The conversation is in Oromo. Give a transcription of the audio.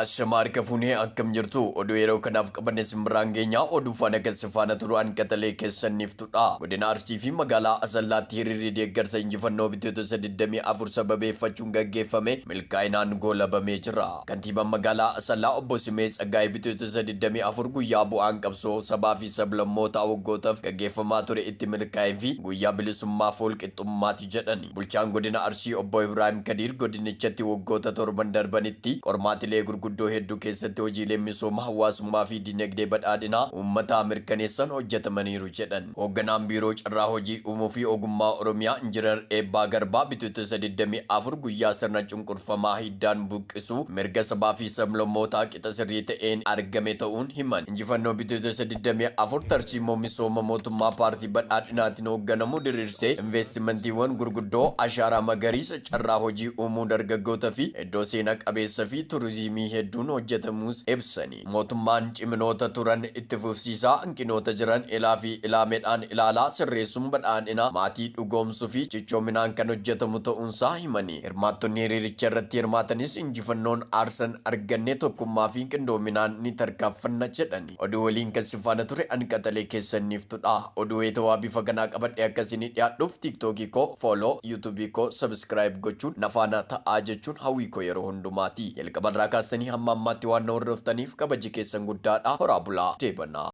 Ashamaar kafuunee akkam jirtu oduu yeroo kanaaf qabanne simbiraan geenyaa oduu faana galsifaana turu'an qatalee keessanniiftudha. Godina Arsii fi magaalaa Asallaatti hiriirri deeggarsa injifannoo bitootessa 24 sababeeffachuun gaggeeffame milkaa'inaan goolabamee jira. Kantiibaan magaalaa Asallaa obbo Simee Tsaggaayee bitootessa 24 guyyaa bu'aan qabsoo sabaa fi sablammootaa waggootaaf gaggeeffamaa ture itti milkaa'ee fi guyyaa bilisummaa fi walqixxummaati jedhani. Bulchaan godina Arsii obbo Ibraahim Kadiir godinichatti waggoota torban darbanitti qormaatilee guddoo hedduu keessatti hojiilee misooma hawaasummaa fi dinagdee badhaadhinaa uummataa mirkaneessan hojjetamaniiru jedhan. Hoogganaan biiroo carraa hojii uumuu fi ogummaa Oromiyaa Injiinar Eebbaa Garbaa bitootessa 24 guyyaa sirna cunqurfamaa hiddaan buqqisuu mirga sabaa fi sablammootaa qixa sirrii ta'een argame ta'uun himan. Injifannoo bitootessa 24 tarsiimoo misooma mootummaa paartii badhaadhinaatiin hoogganamu diriirsee investimantiiwwan gurguddoo ashaaraa magariisa carraa hojii uumuu dargaggootaa fi iddoo seena qabeessa fi turizimii hedduun hojjetamuus ibsani. Mootummaan ciminoota turan itti fufsiisaa hanqinoota jiran ilaa fi ilaameedhaan ilaalaa sirreessuun badhaadhina maatii dhugoomsuu fi cichoominaan kan hojjetamu ta'uunsaa himani. Hirmaattonni hiriiricha irratti hirmaatanis injifannoon aarsan arganne tokkummaa fi qindoominaan ni tarkaanfanna jedhani. Oduu waliin kan sifaana ture anqatalee keessanniiftudha. Oduu weetawaa bifa kanaa qabadhe akkasini dhiyaadhuuf tiiktookii koo fooloo yuutuubii koo sabskiraayib gochuun nafaana ta'aa jechuun hawwii koo yeroo hundumaati. Jalqabarraa kaasanii hamma ammaatti waan na hordoftaniif kabaji keessan guddaadha. Horaa bulaa deebanaa.